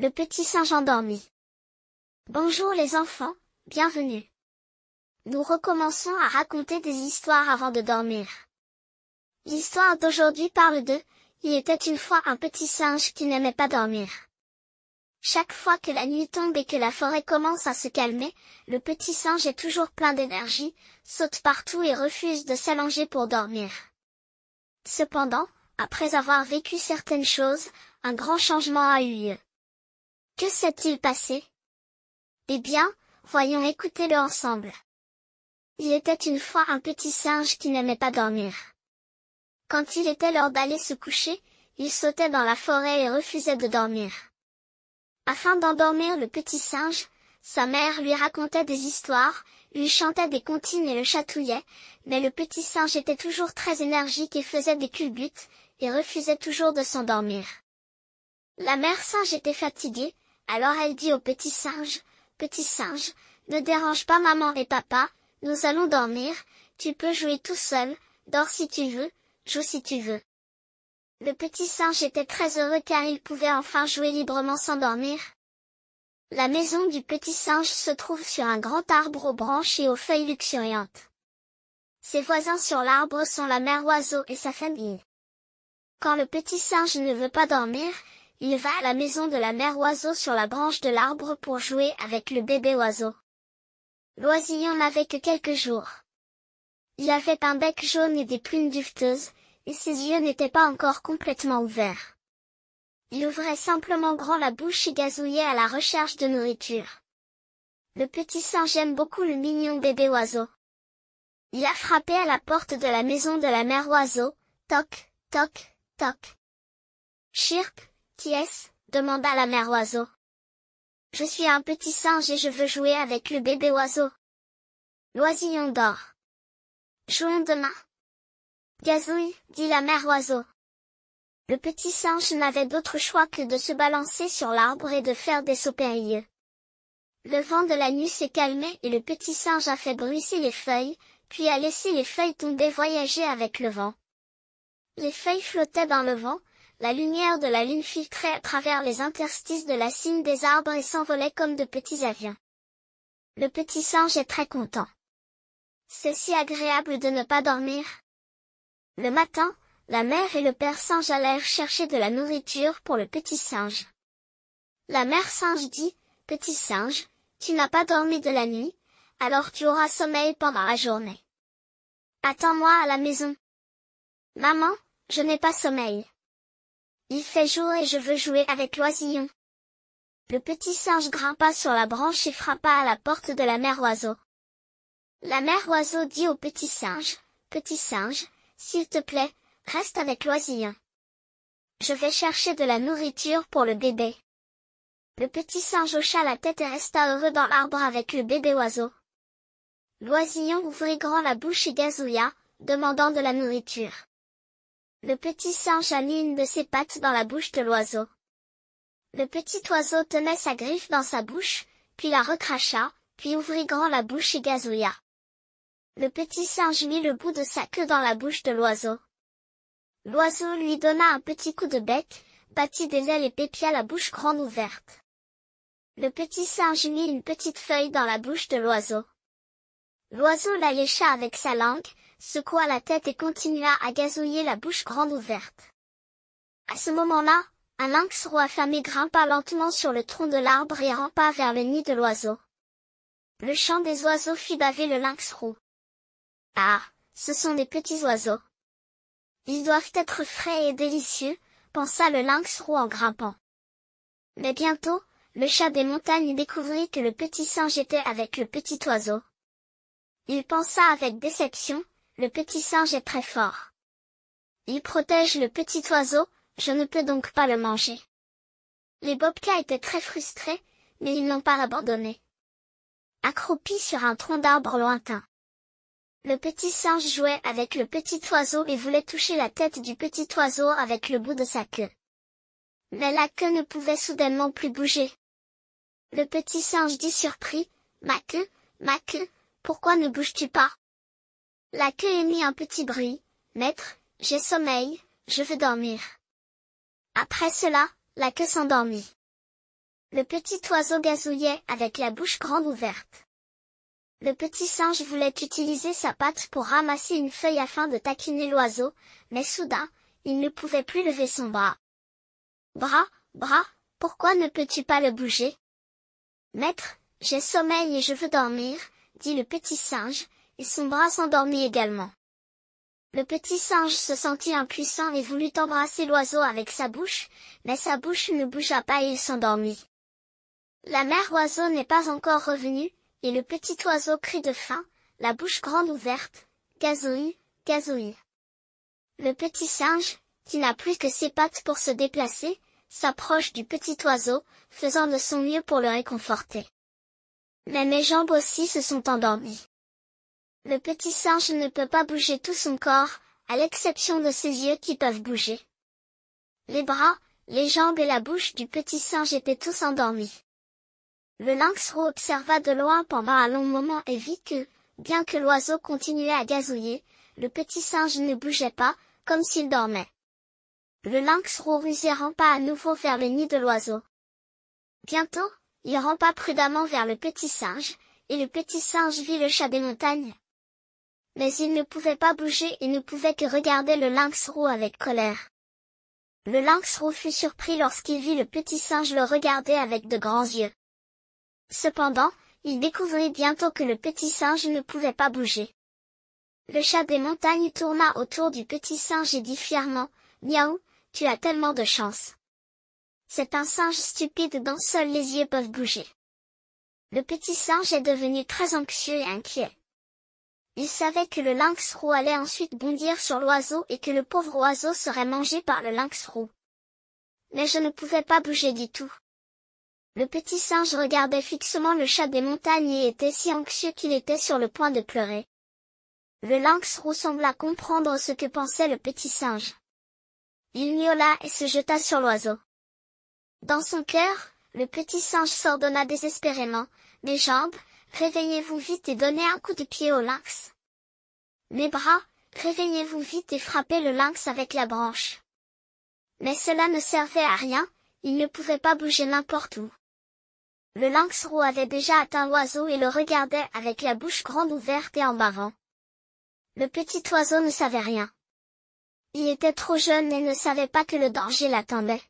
Le petit singe endormi. Bonjour les enfants, bienvenue. Nous recommençons à raconter des histoires avant de dormir. L'histoire d'aujourd'hui parle de « Il était une fois un petit singe qui n'aimait pas dormir ». Chaque fois que la nuit tombe et que la forêt commence à se calmer, le petit singe est toujours plein d'énergie, saute partout et refuse de s'allonger pour dormir. Cependant, après avoir vécu certaines choses, un grand changement a eu lieu. Que s'est-il passé? Eh bien, voyons écouter-le ensemble. Il était une fois un petit singe qui n'aimait pas dormir. Quand il était l'heure d'aller se coucher, il sautait dans la forêt et refusait de dormir. Afin d'endormir le petit singe, sa mère lui racontait des histoires, lui chantait des comptines et le chatouillait, mais le petit singe était toujours très énergique et faisait des culbutes, et refusait toujours de s'endormir. La mère singe était fatiguée, alors elle dit au petit singe, « Petit singe, ne dérange pas maman et papa, nous allons dormir, tu peux jouer tout seul, dors si tu veux, joue si tu veux. » Le petit singe était très heureux car il pouvait enfin jouer librement sans dormir. La maison du petit singe se trouve sur un grand arbre aux branches et aux feuilles luxuriantes. Ses voisins sur l'arbre sont la mère oiseau et sa famille. Quand le petit singe ne veut pas dormir, il va à la maison de la mère oiseau sur la branche de l'arbre pour jouer avec le bébé oiseau. L'oisillon n'avait que quelques jours. Il avait un bec jaune et des plumes duveteuses, et ses yeux n'étaient pas encore complètement ouverts. Il ouvrait simplement grand la bouche et gazouillait à la recherche de nourriture. Le petit singe aime beaucoup le mignon bébé oiseau. Il a frappé à la porte de la maison de la mère oiseau, toc, toc, toc. Chirp, qui est-ce? Demanda la mère oiseau. Je suis un petit singe et je veux jouer avec le bébé oiseau. L'oisillon dort. Jouons demain. Gazouille, dit la mère oiseau. Le petit singe n'avait d'autre choix que de se balancer sur l'arbre et de faire des sauts périlleux. Le vent de la nuit s'est calmé et le petit singe a fait bruisser les feuilles, puis a laissé les feuilles tomber voyager avec le vent. Les feuilles flottaient dans le vent, la lumière de la lune filtrait à travers les interstices de la cime des arbres et s'envolait comme de petits avions. Le petit singe est très content. C'est si agréable de ne pas dormir. Le matin, la mère et le père singe allèrent chercher de la nourriture pour le petit singe. La mère singe dit, « Petit singe, tu n'as pas dormi de la nuit, alors tu auras sommeil pendant la journée. Attends-moi à la maison. » Maman, je n'ai pas sommeil. Il fait jour et je veux jouer avec l'oisillon. Le petit singe grimpa sur la branche et frappa à la porte de la mère oiseau. La mère oiseau dit au petit singe, « Petit singe, s'il te plaît, reste avec l'oisillon. Je vais chercher de la nourriture pour le bébé. » Le petit singe hocha la tête et resta heureux dans l'arbre avec le bébé oiseau. L'oisillon ouvrit grand la bouche et gazouilla, demandant de la nourriture. Le petit singe a mis une de ses pattes dans la bouche de l'oiseau. Le petit oiseau tenait sa griffe dans sa bouche, puis la recracha, puis ouvrit grand la bouche et gazouilla. Le petit singe mit le bout de sa queue dans la bouche de l'oiseau. L'oiseau lui donna un petit coup de bec, battit des ailes et pépia la bouche grande ouverte. Le petit singe mit une petite feuille dans la bouche de l'oiseau. L'oiseau la lécha avec sa langue, secoua la tête et continua à gazouiller la bouche grande ouverte. À ce moment-là, un lynx roux affamé grimpa lentement sur le tronc de l'arbre et rampa vers le nid de l'oiseau. Le chant des oiseaux fit baver le lynx roux. Ah, ce sont des petits oiseaux. Ils doivent être frais et délicieux, pensa le lynx roux en grimpant. Mais bientôt, le chat des montagnes découvrit que le petit singe était avec le petit oiseau. Il pensa avec déception, le petit singe est très fort. Il protège le petit oiseau, je ne peux donc pas le manger. Les bobcats étaient très frustrés, mais ils n'ont pas abandonné. Accroupis sur un tronc d'arbre lointain. Le petit singe jouait avec le petit oiseau et voulait toucher la tête du petit oiseau avec le bout de sa queue. Mais la queue ne pouvait soudainement plus bouger. Le petit singe dit surpris, « Ma queue, pourquoi ne bouges-tu pas ?» La queue émit un petit bruit, « Maître, j'ai sommeil, je veux dormir. » Après cela, la queue s'endormit. Le petit oiseau gazouillait avec la bouche grande ouverte. Le petit singe voulait utiliser sa patte pour ramasser une feuille afin de taquiner l'oiseau, mais soudain, il ne pouvait plus lever son bras. Bras, bras, pourquoi ne peux-tu pas le bouger? Maître, j'ai sommeil et je veux dormir, dit le petit singe, et son bras s'endormit également. Le petit singe se sentit impuissant et voulut embrasser l'oiseau avec sa bouche, mais sa bouche ne bougea pas et il s'endormit. La mère oiseau n'est pas encore revenue, et le petit oiseau crie de faim, la bouche grande ouverte, gazouille, gazouille. Le petit singe, qui n'a plus que ses pattes pour se déplacer, s'approche du petit oiseau, faisant de son mieux pour le réconforter. Mais mes jambes aussi se sont endormies. Le petit singe ne peut pas bouger tout son corps, à l'exception de ses yeux qui peuvent bouger. Les bras, les jambes et la bouche du petit singe étaient tous endormis. Le lynx roux observa de loin pendant un long moment et vit que, bien que l'oiseau continuait à gazouiller, le petit singe ne bougeait pas, comme s'il dormait. Le lynx roux rusé rampa à nouveau vers le nid de l'oiseau. Bientôt, il rampa prudemment vers le petit singe, et le petit singe vit le chat des montagnes. Mais il ne pouvait pas bouger et ne pouvait que regarder le lynx roux avec colère. Le lynx roux fut surpris lorsqu'il vit le petit singe le regarder avec de grands yeux. Cependant, il découvrit bientôt que le petit singe ne pouvait pas bouger. Le chat des montagnes tourna autour du petit singe et dit fièrement, « Miaou, tu as tellement de chance. C'est un singe stupide dont seuls les yeux peuvent bouger. » Le petit singe est devenu très anxieux et inquiet. Il savait que le lynx roux allait ensuite bondir sur l'oiseau et que le pauvre oiseau serait mangé par le lynx roux. Mais je ne pouvais pas bouger du tout. Le petit singe regardait fixement le chat des montagnes et était si anxieux qu'il était sur le point de pleurer. Le lynx roux sembla comprendre ce que pensait le petit singe. Il miaula et se jeta sur l'oiseau. Dans son cœur, le petit singe s'ordonna désespérément, « Mes jambes, réveillez-vous vite et donnez un coup de pied au lynx. Mes bras, réveillez-vous vite et frappez le lynx avec la branche. » Mais cela ne servait à rien, il ne pouvait pas bouger n'importe où. Le lynx roux avait déjà atteint l'oiseau et le regardait avec la bouche grande ouverte et en bavant. Le petit oiseau ne savait rien. Il était trop jeune et ne savait pas que le danger l'attendait.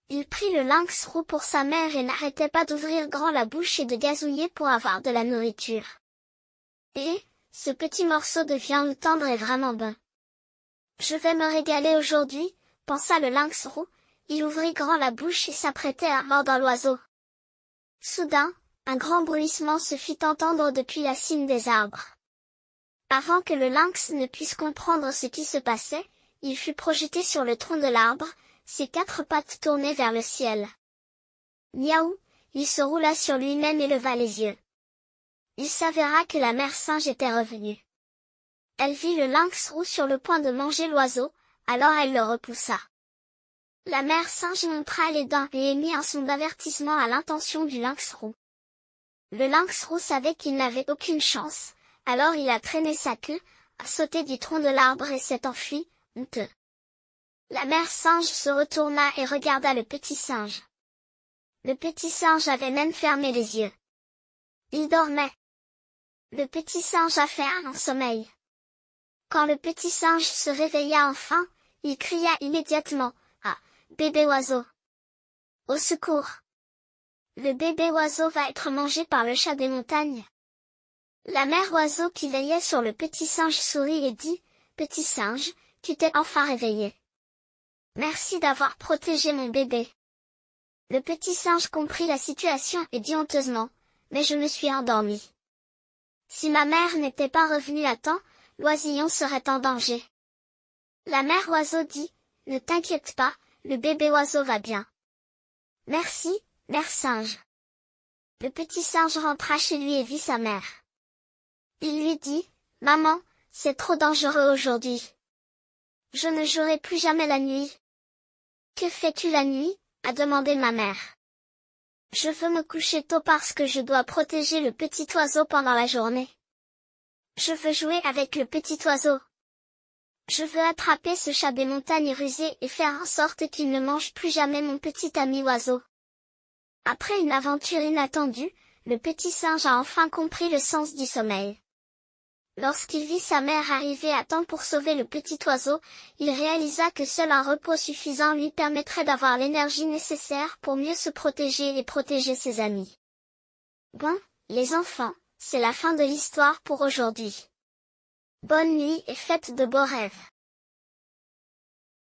Il prit le lynx roux pour sa mère et n'arrêtait pas d'ouvrir grand la bouche et de gazouiller pour avoir de la nourriture. Et, ce petit morceau de viande tendre est vraiment bon. Je vais me régaler aujourd'hui, pensa le lynx roux, il ouvrit grand la bouche et s'apprêtait à mordre l'oiseau. Soudain, un grand bruissement se fit entendre depuis la cime des arbres. Avant que le lynx ne puisse comprendre ce qui se passait, il fut projeté sur le tronc de l'arbre, ses quatre pattes tournées vers le ciel. Miaou, il se roula sur lui-même et leva les yeux. Il s'avéra que la mère singe était revenue. Elle vit le lynx roux sur le point de manger l'oiseau, alors elle le repoussa. La mère singe montra les dents et émit un son d'avertissement à l'intention du lynx roux. Le lynx roux savait qu'il n'avait aucune chance, alors il a traîné sa queue, a sauté du tronc de l'arbre et s'est enfui, honteux. La mère singe se retourna et regarda le petit singe. Le petit singe avait même fermé les yeux. Il dormait. Le petit singe a fait un long sommeil. Quand le petit singe se réveilla enfin, il cria immédiatement, « Ah, bébé oiseau! Au secours! Le bébé oiseau va être mangé par le chat des montagnes. » La mère oiseau qui veillait sur le petit singe sourit et dit, « Petit singe, tu t'es enfin réveillé. Merci d'avoir protégé mon bébé. » Le petit singe comprit la situation et dit honteusement, « Mais je me suis endormi. Si ma mère n'était pas revenue à temps, l'oisillon serait en danger. » La mère oiseau dit, « Ne t'inquiète pas, le bébé oiseau va bien. »« Merci, mère singe. » Le petit singe rentra chez lui et vit sa mère. Il lui dit, « Maman, c'est trop dangereux aujourd'hui. Je ne jouerai plus jamais la nuit. »« Que fais-tu la nuit ?» a demandé ma mère. « Je veux me coucher tôt parce que je dois protéger le petit oiseau pendant la journée. Je veux jouer avec le petit oiseau. Je veux attraper ce chat des montagnes rusé et faire en sorte qu'il ne mange plus jamais mon petit ami oiseau. » Après une aventure inattendue, le petit singe a enfin compris le sens du sommeil. Lorsqu'il vit sa mère arriver à temps pour sauver le petit oiseau, il réalisa que seul un repos suffisant lui permettrait d'avoir l'énergie nécessaire pour mieux se protéger et protéger ses amis. Bon, les enfants, c'est la fin de l'histoire pour aujourd'hui. Bonne nuit et faites de beaux rêves.